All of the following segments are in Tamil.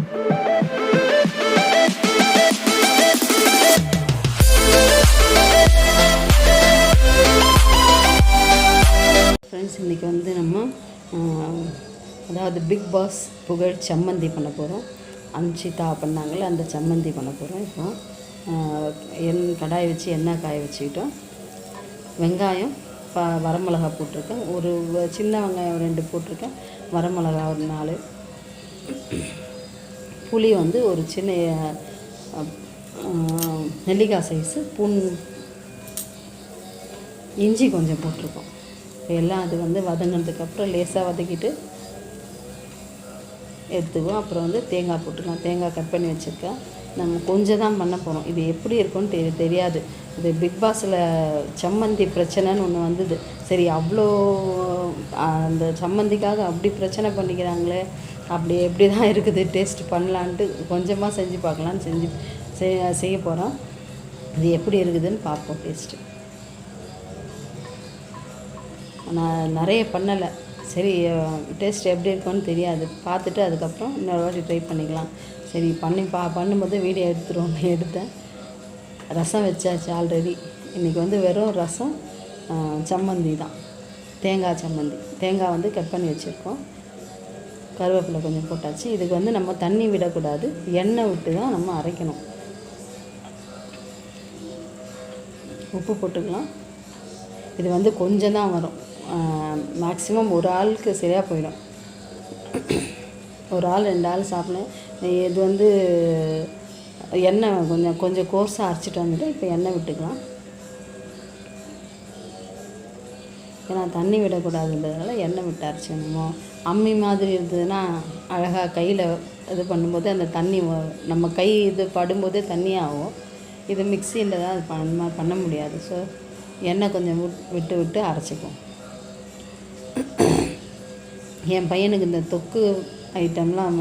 ஃப்ரெண்ட்ஸ், இன்றைக்கி வந்து நம்ம அதாவது பிக் பாஸ் புகழ் சம்மந்தி பண்ண போகிறோம். அன்ஷிதா பண்ணாங்களே அந்த சம்மந்தி பண்ண போகிறோம். இப்போ கடாய் வச்சு எண்ணெய் காய வச்சுக்கிட்டோம். வெங்காயம் வரமிளகா போட்டிருக்கேன். ஒரு சின்ன வெங்காயம் 2 போட்டிருக்கேன். வரமிளகா ஒரு 4. புளி வந்து ஒரு சின்ன நெல்லிக்காய் சைஸு இஞ்சி கொஞ்சம் போட்டிருக்கோம். எல்லாம் அது வந்து வதங்கினதுக்கப்புறம் லேசாக வதக்கிட்டு எடுத்துக்குவோம். அப்புறம் வந்து தேங்காய் போட்டுக்கலாம். தேங்காய் கட் பண்ணி வச்சுருக்கேன். நம்ம கொஞ்சம் தான் பண்ண போகிறோம். இது எப்படி இருக்குன்னு தெரியாது. இது பிக் பாஸில் சம்மந்தி பிரச்சனைன்னு ஒன்று வந்தது. சரி, அவ்வளோ அந்த சம்மந்திக்காக அப்படி பிரச்சனை பண்ணிக்கிறாங்களே, அப்படி எப்படி தான் இருக்குது, டேஸ்ட் பண்ணலான்ட்டு கொஞ்சமாக செஞ்சு பார்க்கலான்னு செய்ய போகிறோம். இது எப்படி இருக்குதுன்னு பார்ப்போம் டேஸ்ட்டு. நான் நிறைய பண்ணலை. சரி, டேஸ்ட் எப்படி இருக்குன்னு தெரியாது. பார்த்துட்டு அதுக்கப்புறம் இன்னொரு வாட்டி ட்ரை பண்ணிக்கலாம். சரி, பண்ணும்போது வீடியோ எடுத்தேன். ரசம் வச்சாச்சு ஆல்ரெடி. இன்றைக்கி வந்து வெறும் ரசம், சம்மந்தி தான், தேங்காய் சம்மந்தி. தேங்காய் வந்து கட் பண்ணி வச்சுருக்கோம். கருவேப்பிலை கொஞ்சம் போட்டாச்சு. இதுக்கு வந்து நம்ம தண்ணி விடக்கூடாது, எண்ணெய் விட்டு தான் நம்ம அரைக்கணும். உப்பு போட்டுக்கலாம். இது வந்து கொஞ்சம் தான் வரும். மேக்ஸிமம் ஒரு ஆளுக்கு சரியாக போயிடும். ஒரு ஆள் 2 ஆள் சாப்பிடணும். இது வந்து எண்ணெய் கொஞ்சம் கோர்ஸாக அரைச்சிட்டு வந்துட்டு இப்போ எண்ணெய் விட்டுக்கலாம். ஏன்னா தண்ணி விடக்கூடாதுன்றதுனால எண்ணெய் விட்டு அரைச்சிக்கணுமோ. அம்மி மாதிரி இருந்ததுன்னா அழகாக கையில் இது பண்ணும்போது அந்த தண்ணி நம்ம கை இது படும்போதே தண்ணி ஆகும். இது மிக்சியில் தான் அது பண்ண முடியாது. ஸோ எண்ணெய் கொஞ்சம் விட்டு அரைச்சிக்கும். என் பையனுக்கு இந்த தொக்கு ஐட்டம்லாம்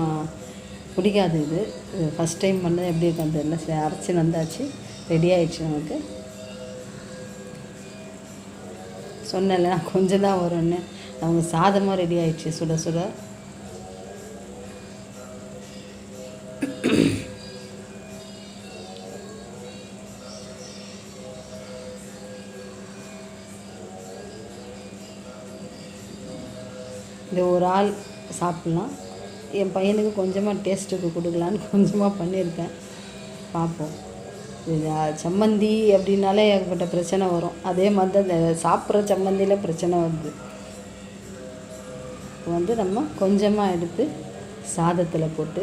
பிடிக்காது. இது ஃபஸ்ட் டைம் பண்ணது எப்படி இருக்கும் தெரியல. சரி, அரைச்சி வந்தாச்சு, ரெடி ஆகிடுச்சு. நமக்கு சொன்னல கொஞ்சம் தான் வரும்னு. அவங்க சாதமாக ரெடி ஆகிடுச்சு சுட சுட. இது ஒரு ஆள் சாப்பிட்லாம். என் பையனுக்கு கொஞ்சமாக டேஸ்ட்டுக்கு கொடுக்கலான்னு கொஞ்சமாக பண்ணியிருக்கேன். பார்ப்போம். இது சம்மந்தி அப்படின்னாலே ஏகப்பட்ட பிரச்சனை வரும். அதே மாதிரி தான் இந்த சாப்பிட்ற சம்மந்தியில் பிரச்சனை வருது. இப்போ வந்து நம்ம கொஞ்சமாக எடுத்து சாதத்தில் போட்டு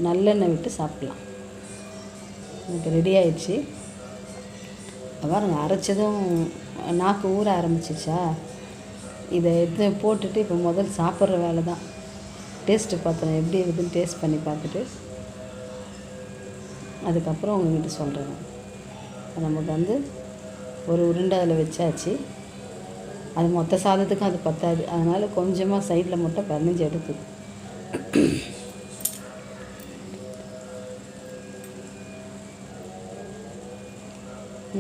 நல்லெண்ணெய் விட்டு சாப்பிட்லாம். எனக்கு ரெடி ஆயிடுச்சு. பாருங்க, அரைச்சதும் நாக்கு ஊற ஆரம்பிச்சிச்சா. இதை எடுத்து போட்டுட்டு இப்போ முதல் சாப்பிட்ற வேலை தான். டேஸ்ட்டு பார்த்தோம் எப்படி இருக்குதுன்னு டேஸ்ட் பண்ணி பார்த்துட்டு அதுக்கப்புறம் உங்கள்கிட்ட சொல்கிறேன். நமக்கு வந்து ஒரு உருண்டை அதில் வச்சாச்சு. அது மொத்த சாதத்துக்கும் அது பத்தாது. அதனால் கொஞ்சமாக சைடில் மட்டும் பதினஞ்சு எடுத்துது.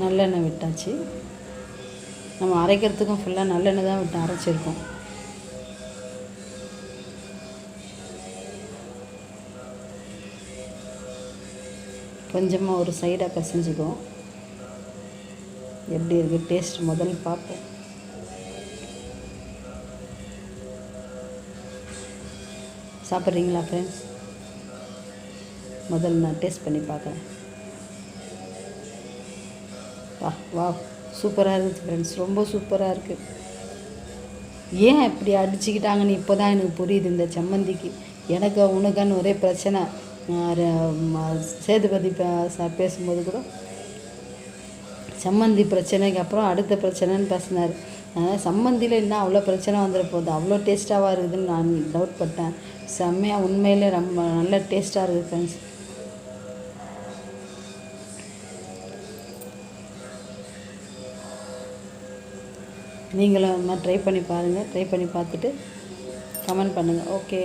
நல்லெண்ணெய் விட்டாச்சு. நம்ம அரைக்கிறதுக்கும் ஃபுல்லாக நல்லெண்ணெய் தான் விட்டு அரைச்சிருக்கோம். கொஞ்சமாக ஒரு சைடாக பிசைஞ்சிக்குவோம். எப்படி இருக்குது டேஸ்ட் முதல்ல பார்ப்போம். சாப்பிட்றீங்களா ஃப்ரெண்ட்ஸ்? முதல்ல நான் டேஸ்ட் பண்ணி பார்க்குறேன். வா, சூப்பராக இருக்குது ஃப்ரெண்ட்ஸ். ரொம்ப சூப்பராக இருக்குது. ஏன் இப்படி அடிச்சுக்கிட்டாங்கன்னு இப்போ தான் எனக்கு புரியுது. இந்த சம்மந்திக்கு எனக்கு உனக்கான்னு ஒரே பிரச்சனை. சேதுபதி பேசும்போது கூட சம்மந்தி பிரச்சனைக்கு அப்புறம் அடுத்த பிரச்சனைன்னு பேசினார். அதனால் சம்மந்தியில் இன்னும் அவ்வளோ பிரச்சனை வந்துட போகுது. அவ்வளோ டேஸ்ட்டாக இருக்குதுன்னு நான் டவுட் பட்டேன். செம்மையாக உண்மையிலே ரொம்ப நல்ல டேஸ்ட்டாக இருக்குது ஃப்ரெண்ட்ஸ். நீங்களும் அது மாதிரி ட்ரை பண்ணி பாருங்கள். ட்ரை பண்ணி பார்த்துட்டு கமெண்ட் பண்ணுங்கள். ஓகே.